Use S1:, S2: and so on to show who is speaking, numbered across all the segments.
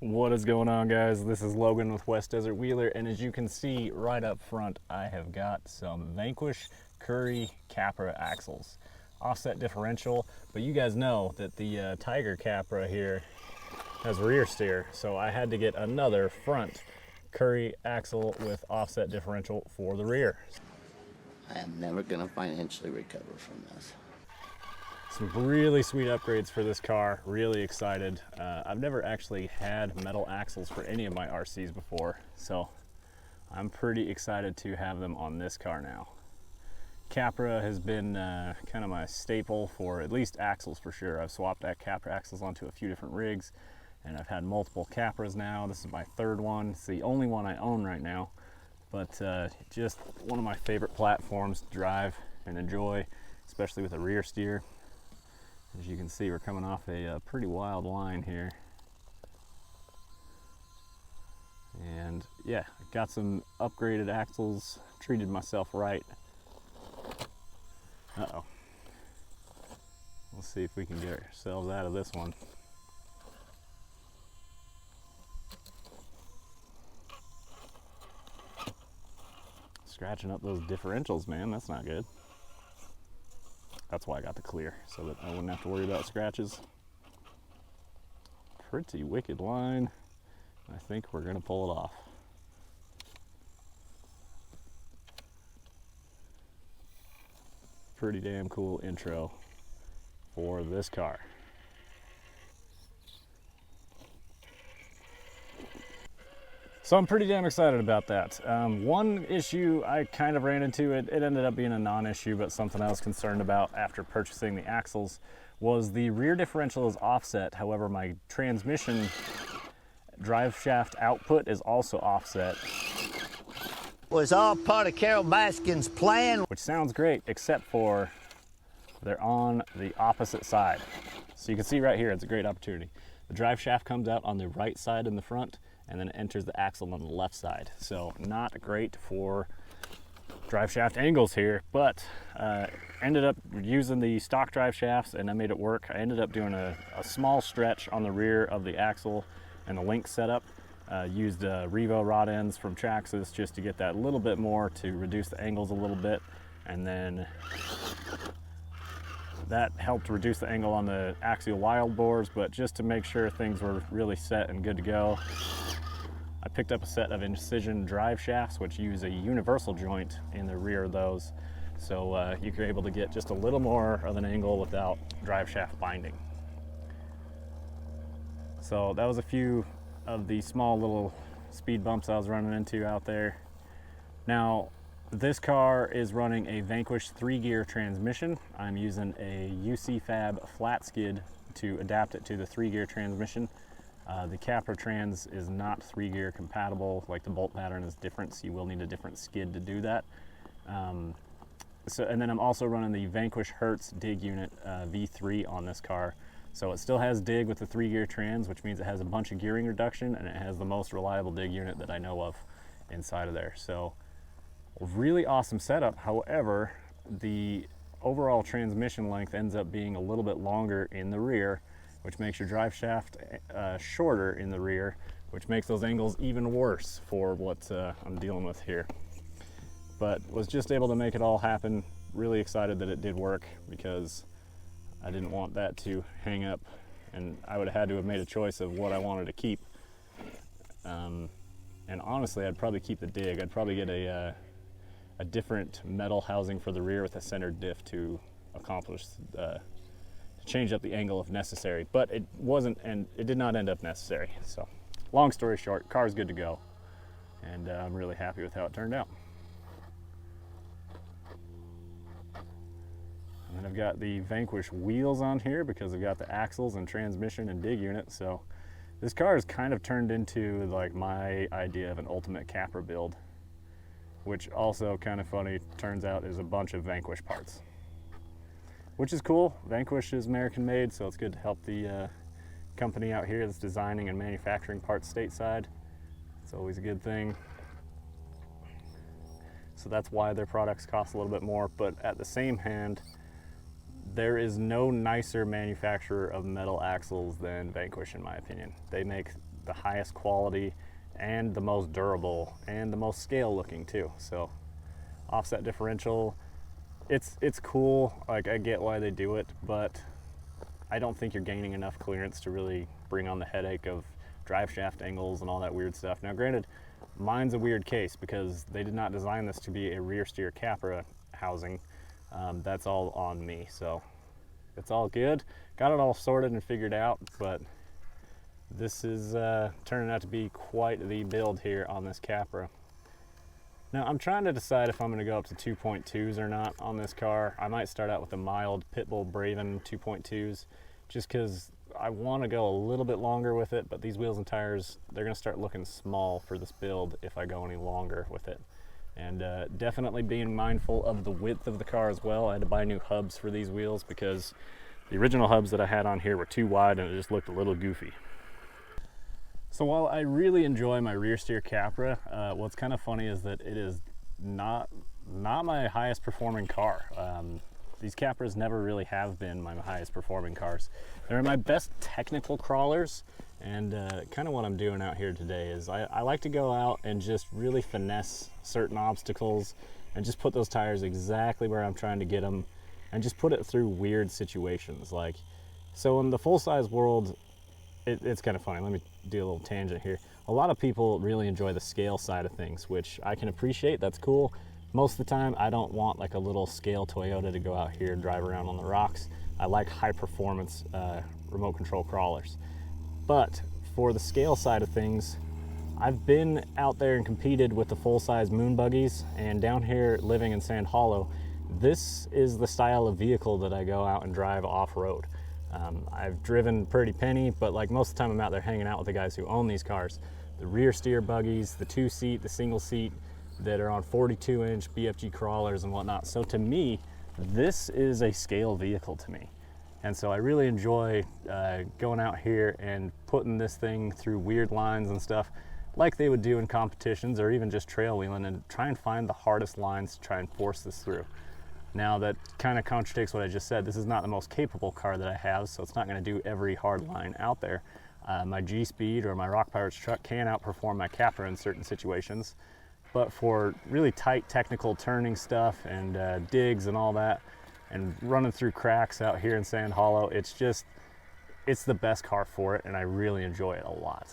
S1: What is going on, guys? This is Logan with West Desert Wheeler, and as you can see right up front, I have got some Vanquish Curry Capra axles. Offset differential, but you guys know that the Tiger Capra here has rear steer, so I had to get another front Curry axle with offset differential for the rear.
S2: I am never going to financially recover from this.
S1: Some really sweet upgrades for this car, really excited. I've never actually had metal axles for any of my RCs before, so I'm pretty excited to have them on this car now. Capra has been kind of my staple for at least axles for sure. I've swapped that Capra axles onto a few different rigs, and I've had multiple Capras now. This is my third one. It's the only one I own right now, but just one of my favorite platforms to drive and enjoy, especially with a rear steer. As you can see, we're coming off a pretty wild line here. And yeah, got some upgraded axles, treated myself right. Uh-oh. Let's see if we can get ourselves out of this one. Scratching up those differentials, man, that's not good. That's why I got the clear, so that I wouldn't have to worry about scratches. Pretty wicked line. I think we're gonna pull it off. Pretty damn cool intro for this car. So I'm pretty damn excited about that. One issue I kind of ran into, it ended up being a non-issue, but something I was concerned about after purchasing the axles, was the rear differential is offset. However, my transmission drive shaft output is also offset.
S2: Was all part of Carol Baskin's plan.
S1: Which sounds great, except for they're on the opposite side. So you can see right here, it's a great opportunity. The drive shaft comes out on the right side in the front, and then it enters the axle on the left side. So not great for drive shaft angles here, but ended up using the stock drive shafts and I made it work. I ended up doing a small stretch on the rear of the axle and the link setup. Used Revo rod ends from Traxxas just to get that a little bit more to reduce the angles a little bit, and then that helped reduce the angle on the axial wild bores, but just to make sure things were really set and good to go, I picked up a set of Incision drive shafts, which use a universal joint in the rear of those, so you're able to get just a little more of an angle without drive shaft binding. So that was a few of the small little speed bumps I was running into out there. Now, this car is running a Vanquish 3-gear transmission. I'm using a UC Fab flat skid to adapt it to the 3-gear transmission. The Capra Trans is not 3-gear compatible, like the bolt pattern is different, so you will need a different skid to do that. And then I'm also running the Vanquish Hertz dig unit V3 on this car. So it still has dig with the 3-gear trans, which means it has a bunch of gearing reduction, and it has the most reliable dig unit that I know of inside of there. So really awesome setup. However, the overall transmission length ends up being a little bit longer in the rear, which makes your drive shaft shorter in the rear, which makes those angles even worse for what I'm dealing with here. But was just able to make it all happen. Really excited that it did work, because I didn't want that to hang up, and I would have had to have made a choice of what I wanted to keep. And honestly, I'd probably keep the dig. I'd probably get a different metal housing for the rear with a centered diff to accomplish change up the angle if necessary, but it wasn't, and it did not end up necessary. So long story short, car's good to go, and I'm really happy with how it turned out. And then I've got the Vanquish wheels on here because I've got the axles and transmission and dig unit. So this car has kind of turned into like my idea of an ultimate Capra build, which also kind of funny, turns out is a bunch of Vanquish parts, which is cool. Vanquish is American made, so it's good to help the company out here that's designing and manufacturing parts stateside. It's always a good thing. So that's why their products cost a little bit more, but at the same hand, there is no nicer manufacturer of metal axles than Vanquish, in my opinion. They make the highest quality and the most durable and the most scale looking too. So offset differential, it's cool. Like, I get why they do it, but I don't think you're gaining enough clearance to really bring on the headache of drive shaft angles and all that weird stuff. Now granted, mine's a weird case because they did not design this to be a rear steer Capra housing. That's all on me, so it's all good. Got it all sorted and figured out, but this is turning out to be quite the build here on this Capra. Now I'm trying to decide if I'm going to go up to 2.2s or not on this car. I might start out with the mild Pitbull Bravin 2.2s just because I want to go a little bit longer with it, but these wheels and tires, they're going to start looking small for this build if I go any longer with it. And definitely being mindful of the width of the car as well. I had to buy new hubs for these wheels because the original hubs that I had on here were too wide and it just looked a little goofy. So while I really enjoy my rear steer Capra, what's kind of funny is that it is not my highest performing car. These Capras never really have been my highest performing cars. They're my best technical crawlers, and kind of what I'm doing out here today is I like to go out and just really finesse certain obstacles and just put those tires exactly where I'm trying to get them and just put it through weird situations. Like, so in the full-size world, it's kind of funny. Let me do a little tangent here. A lot of people really enjoy the scale side of things, which I can appreciate. That's cool. Most of the time, I don't want like a little scale Toyota to go out here and drive around on the rocks. I like high performance remote control crawlers. But for the scale side of things, I've been out there and competed with the full-size moon buggies, and down here living in Sand Hollow, this is the style of vehicle that I go out and drive off-road. I've driven Pretty Penny, but like most of the time I'm out there hanging out with the guys who own these cars. The rear steer buggies, the 2-seat, the single seat that are on 42-inch BFG crawlers and whatnot. So to me, this is a scale vehicle to me. And so I really enjoy going out here and putting this thing through weird lines and stuff like they would do in competitions or even just trail wheeling, and try and find the hardest lines to try and force this through. Now that kind of contradicts what I just said. This is not the most capable car that I have, so it's not going to do every hard line out there. My G-Speed or my Rock Pirates truck can outperform my Capra in certain situations, but for really tight technical turning stuff and digs and all that, and running through cracks out here in Sand Hollow, it's the best car for it, and I really enjoy it a lot.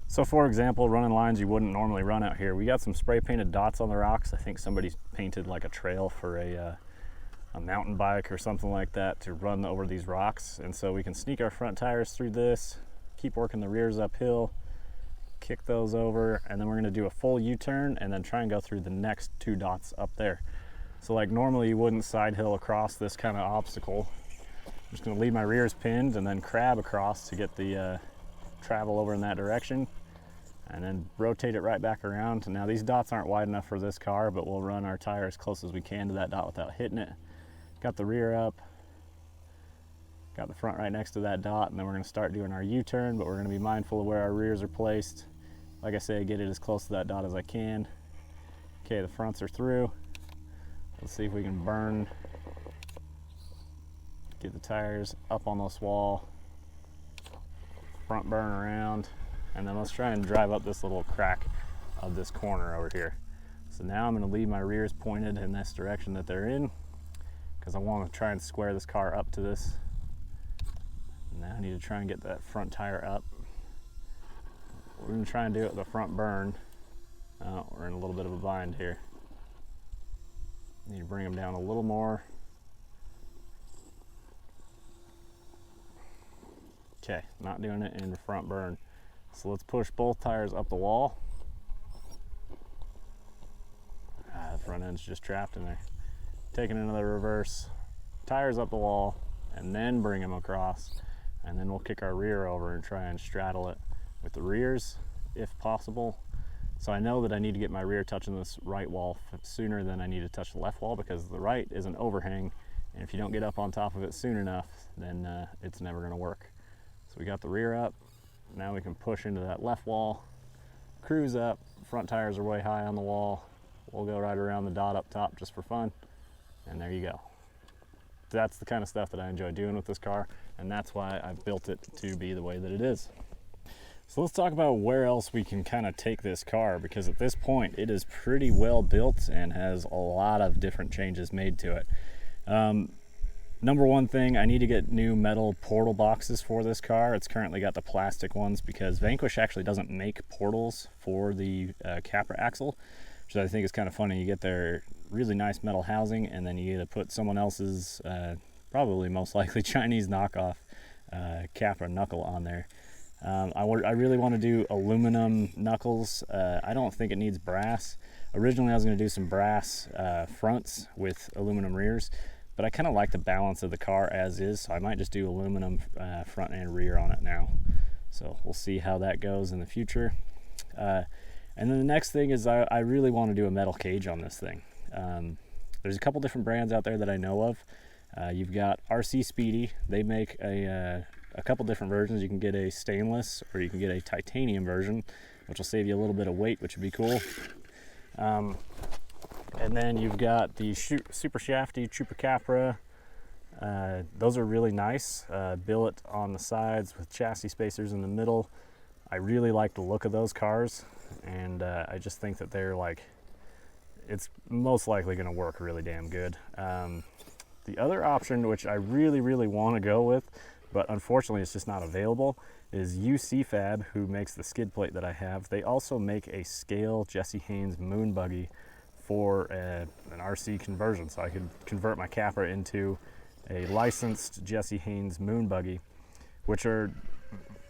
S1: So for example, running lines you wouldn't normally run out here. We got some spray painted dots on the rocks. I think somebody's painted like a trail for a mountain bike or something like that to run over these rocks. And so we can sneak our front tires through this, keep working the rears uphill, kick those over, and then we're gonna do a full U-turn and then try and go through the next 2 dots up there. So like normally you wouldn't side hill across this kind of obstacle. I'm just gonna leave my rears pinned and then crab across to get the travel over in that direction, and then rotate it right back around. Now these dots aren't wide enough for this car, but we'll run our tire as close as we can to that dot without hitting it. Got the rear up, got the front right next to that dot, and then we're going to start doing our U-turn, but we're going to be mindful of where our rears are placed. Like I say, get it as close to that dot as I can. Okay, the fronts are through. Let's see if we can burn, get the tires up on this wall, front burn around, and then let's try and drive up this little crack of this corner over here. So now I'm going to leave my rears pointed in this direction that they're in, because I want to try and square this car up to this. Now I need to try and get that front tire up. We're going to try and do it with the front burn. Oh, we're in a little bit of a bind here. Need to bring them down a little more. Okay, not doing it in the front burn. So let's push both tires up the wall. The front end's just trapped in there. Taking another reverse, tires up the wall, and then bring them across. And then we'll kick our rear over and try and straddle it with the rears, if possible. So I know that I need to get my rear touching this right wall sooner than I need to touch the left wall, because the right is an overhang, and if you don't get up on top of it soon enough, then it's never going to work. So we got the rear up. Now we can push into that left wall, cruise up. Front tires are way high on the wall. We'll go right around the dot up top just for fun, and there you go. that's the kind of stuff that I enjoy doing with this car, and that's why I've built it to be the way that it is. So let's talk about where else we can kind of take this car, because at this point it is pretty well built and has a lot of different changes made to it. Number one thing, I need to get new metal portal boxes for this car. It's currently got the plastic ones because Vanquish actually doesn't make portals for the Capra axle, which I think is kind of funny. You get their really nice metal housing and then you get to put someone else's, probably most likely Chinese knockoff Capra knuckle on there. I really want to do aluminum knuckles. I don't think it needs brass. Originally I was going to do some brass fronts with aluminum rears, but I kind of like the balance of the car as is, so I might just do aluminum front and rear on it now. So we'll see how that goes in the future. And then the next thing is I really want to do a metal cage on this thing. There's a couple different brands out there that I know of. You've got RC Speedy. They make a couple different versions. You can get a stainless or you can get a titanium version, which will save you a little bit of weight, which would be cool. And then you've got the super shafty Capra. Those are really nice. Billet on the sides with chassis spacers in the middle. I really like the look of those cars, and I just think that they're like, it's most likely going to work really damn good. The other option, which I really want to go with, but unfortunately it's just not available, is UCFab, who makes the skid plate that I have. They also make a scale Jesse Haynes moon buggy for an RC conversion, so I could convert my Capra into a licensed Jesse Haynes moon buggy, which are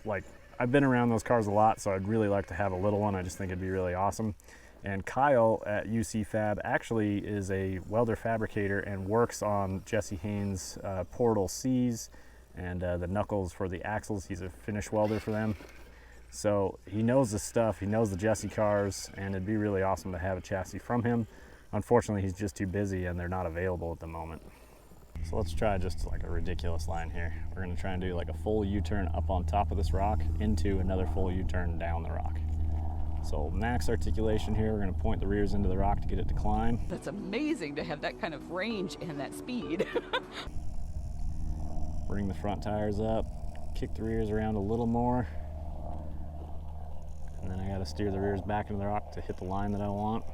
S1: like, I've been around those cars a lot, so I'd really like to have a little one. I just think it'd be really awesome. And Kyle at UCFab actually is a welder fabricator and works on Jesse Haynes Portal C's and the knuckles for the axles. He's a finish welder for them. So he knows the stuff, he knows the Jesse cars, and it'd be really awesome to have a chassis from him. Unfortunately, he's just too busy and they're not available at the moment. So let's try just like a ridiculous line here. We're gonna try and do like a full U-turn up on top of this rock into another full U-turn down the rock. So max articulation here, we're gonna point the rears into the rock to get it to climb.
S3: That's amazing to have that kind of range and that speed.
S1: Bring the front tires up, kick the rears around a little more. And then I gotta steer the rears back into the rock to hit the line that I want.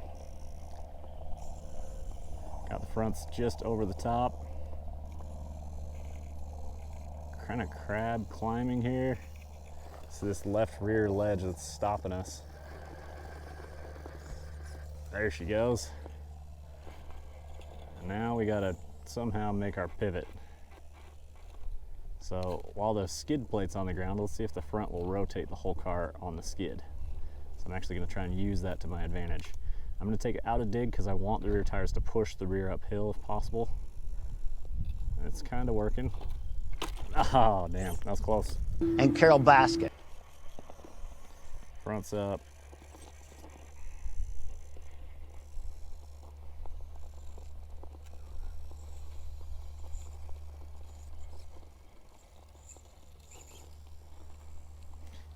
S1: Got the fronts just over the top. Kind of crab climbing here. So this left rear ledge that's stopping us. There she goes. And now we gotta somehow make our pivot. So while the skid plate's on the ground, let's see if the front will rotate the whole car on the skid. So I'm actually gonna try and use that to my advantage. I'm gonna take it out of dig because I want the rear tires to push the rear uphill if possible. And it's kind of working. Oh, damn, that was close.
S2: And Carol Basket.
S1: Front's up.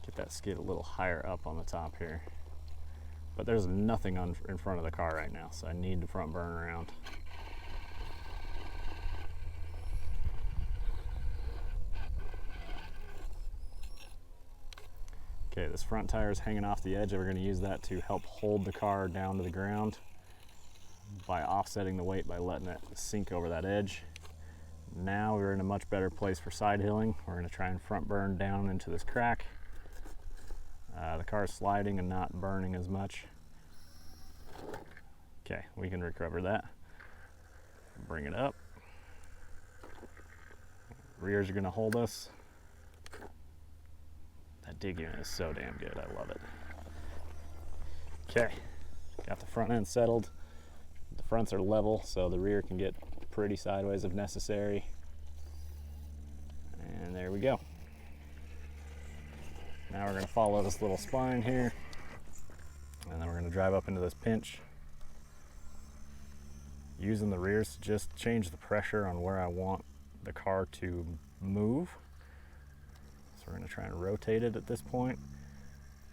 S1: Get that skid a little higher up on the top here. But there's nothing in front of the car right now, so I need the front burn around. Okay, this front tire is hanging off the edge, and we're going to use that to help hold the car down to the ground by offsetting the weight by letting it sink over that edge. Now we're in a much better place for side hilling. We're going to try and front burn down into this crack. The car is sliding and not burning as much. Okay, we can recover that. Bring it up. Rears are going to hold us. That dig unit is so damn good, I love it. Okay, got the front end settled. The fronts are level, so the rear can get pretty sideways if necessary. And there we go. Now we're gonna follow this little spine here, and then we're gonna drive up into this pinch. Using the rears to just change the pressure on where I want the car to move. So we're gonna try and rotate it at this point.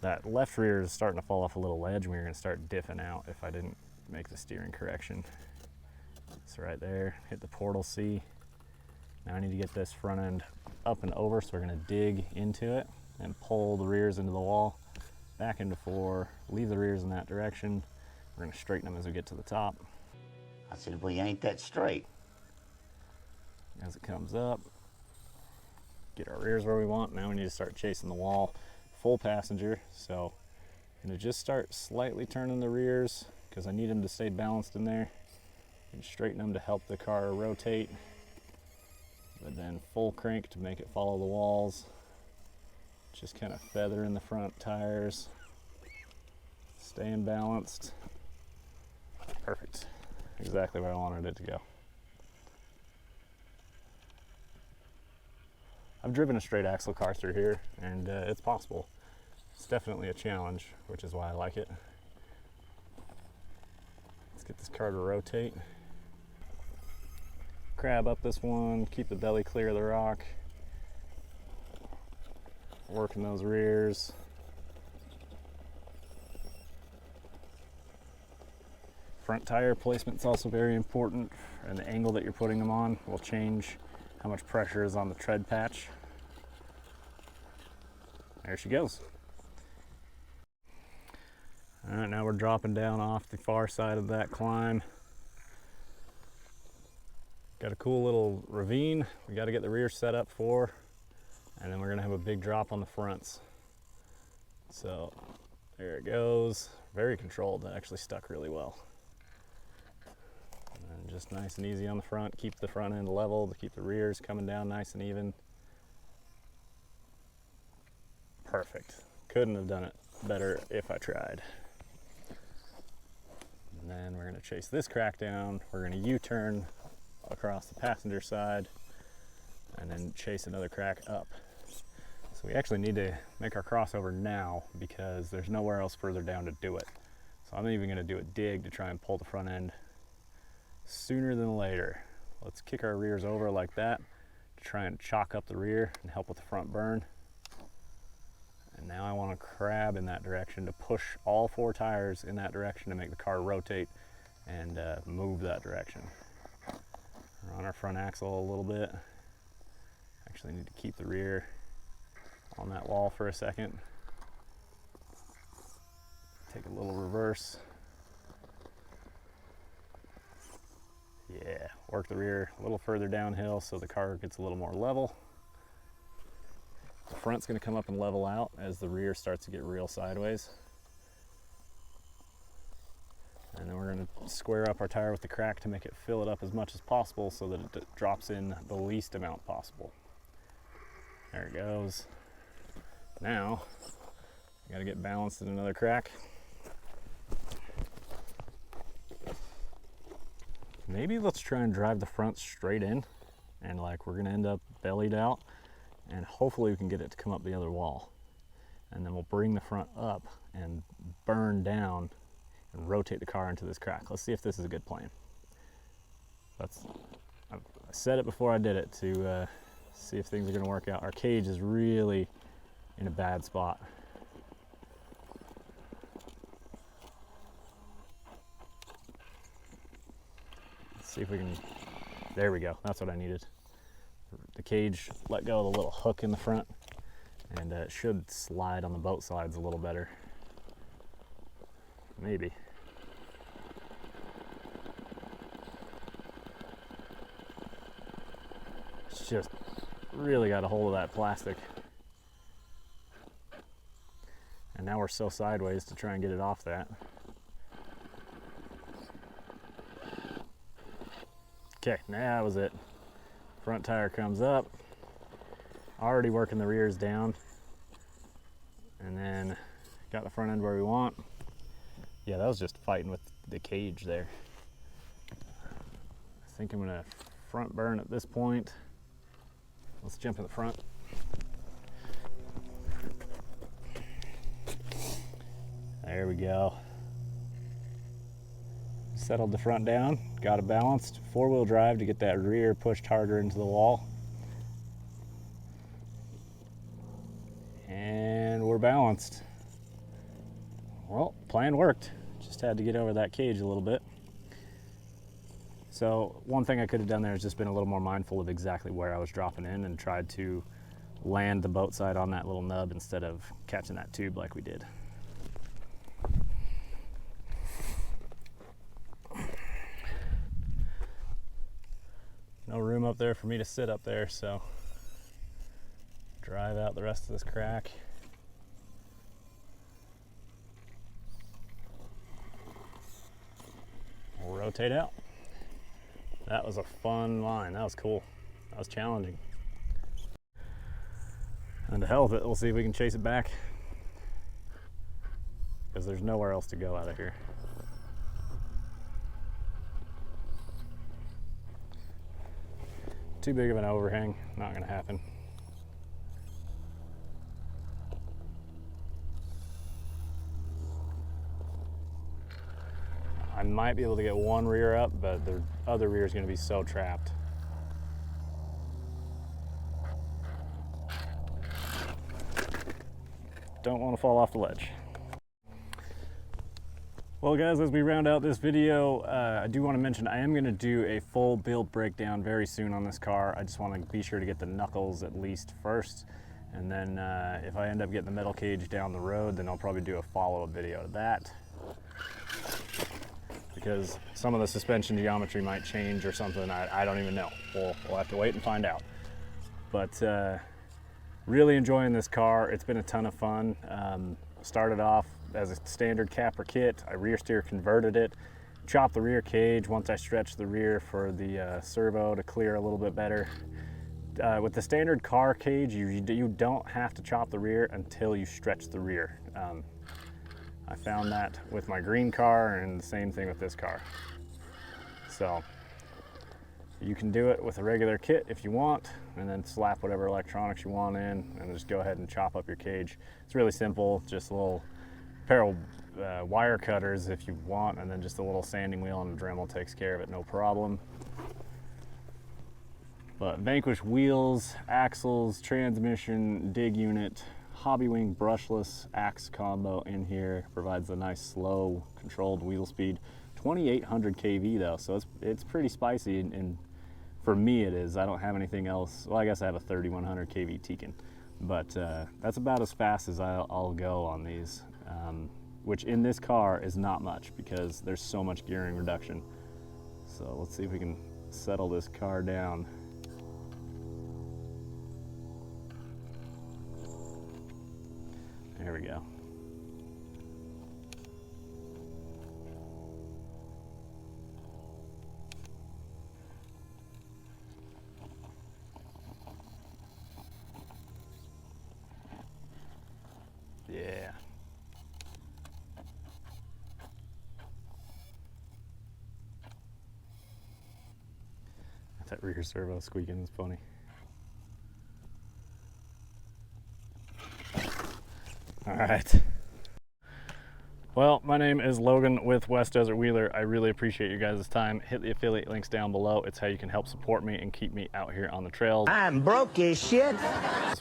S1: That left rear is starting to fall off a little ledge, and we're gonna start diffing out if I didn't make the steering correction. So right there, hit the portal C. Now I need to get this front end up and over, so we're gonna dig into it and pull the rears into the wall, back into 4, leave the rears in that direction. We're gonna straighten them as we get to the top.
S2: I said, well, you ain't that straight.
S1: As it comes up, get our rears where we want. Now we need to start chasing the wall, full passenger. So I'm gonna just start slightly turning the rears because I need them to stay balanced in there, and straighten them to help the car rotate, but then full crank to make it follow the walls. Just kind of feather in the front tires, staying balanced. Perfect, exactly where I wanted it to go. I've driven a straight axle car through here, and it's possible. It's definitely a challenge, which is why I like it. Let's get this car to rotate. Crab up this one, keep the belly clear of the rock. Working those rears. Front tire placement's also very important, and the angle that you're putting them on will change how much pressure is on the tread patch. There she goes. All right, now we're dropping down off the far side of that climb. Got a cool little ravine we got to get the rear set up for, and then we're gonna have a big drop on the fronts. So there it goes. Very controlled. That actually stuck really well. And just nice and easy on the front. Keep the front end level to keep the rears coming down nice and even. Perfect. Couldn't have done it better if I tried. And then we're going to chase this crack down. We're going to U-turn across the passenger side and then chase another crack up. So we actually need to make our crossover now because there's nowhere else further down to do it. So I'm even going to do a dig to try and pull the front end sooner than later. Let's kick our rears over like that to try and chalk up the rear and help with the front burn. And now I want to crab in that direction to push all 4 tires in that direction to make the car rotate and move that direction. We're on our front axle a little bit. Actually need to keep the rear on that wall for a second. Take a little reverse. Yeah, work the rear a little further downhill so the car gets a little more level. The front's going to come up and level out as the rear starts to get real sideways. And then we're going to square up our tire with the crack to make it fill it up as much as possible so that it drops in the least amount possible. There it goes. Now, I got to get balanced in another crack. Maybe let's try and drive the front straight in, and like we're gonna end up bellied out, and hopefully we can get it to come up the other wall. And then we'll bring the front up and burn down and rotate the car into this crack. Let's see if this is a good plan. I said it before I did it to see if things are gonna work out. Our cage is really in a bad spot. See if we can, there we go, that's what I needed. The cage let go of the little hook in the front, and it should slide on the boat slides a little better. Maybe. It's just really got a hold of that plastic. And now we're so sideways to try and get it off that. Okay, now that was it. Front tire comes up. Already working the rears down. And then got the front end where we want. Yeah, that was just fighting with the cage there. I think I'm gonna front burn at this point. Let's jump in the front. There we go. Settled the front down, got it balanced. 4-wheel drive to get that rear pushed harder into the wall. And we're balanced. Well, plan worked. Just had to get over that cage a little bit. So one thing I could have done there is just been a little more mindful of exactly where I was dropping in and tried to land the boat side on that little nub instead of catching that tube like we did. No room up there for me to sit up there, so drive out the rest of this crack. Rotate out. That was a fun line. That was cool. That was challenging. And to hell with it, we'll see if we can chase it back, because there's nowhere else to go out of here. Too big of an overhang, not gonna happen. I might be able to get one rear up, but the other rear is gonna be so trapped. Don't want to fall off the ledge. Well guys, as we round out this video, I do want to mention I am going to do a full build breakdown very soon on this car. I just want to be sure to get the knuckles at least first, and then if I end up getting the metal cage down the road, then I'll probably do a follow-up video to that, because some of the suspension geometry might change or something. I don't even know. We'll have to wait and find out. But really enjoying this car. It's been a ton of fun. Started off as a standard Capra kit. I rear steer converted it, chopped the rear cage once I stretched the rear for the servo to clear a little bit better. With the standard car cage, you don't have to chop the rear until you stretch the rear. I found that with my green car, and the same thing with this car. So you can do it with a regular kit if you want, and then slap whatever electronics you want in, and just go ahead and chop up your cage. It's really simple, just a little pair of wire cutters if you want, and then just a little sanding wheel and a Dremel takes care of it, no problem. But Vanquish wheels, axles, transmission, dig unit, Hobbywing brushless axe combo in here provides a nice slow controlled wheel speed. 2800 kV though, so it's pretty spicy, and for me it is. I don't have anything else. Well, I guess I have a 3100 kV Tekin, but that's about as fast as I'll go on these, which in this car is not much because there's so much gearing reduction. So let's see if we can settle this car down. There we go. Yeah. That rear servo squeaking is funny. All right. Well, my name is Logan with West Desert Wheeler. I really appreciate you guys' time. Hit the affiliate links down below. It's how you can help support me and keep me out here on the trails.
S2: I'm broke as shit.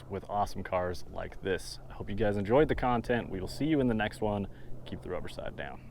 S1: With awesome cars like this. I hope you guys enjoyed the content. We will see you in the next one. Keep the rubber side down.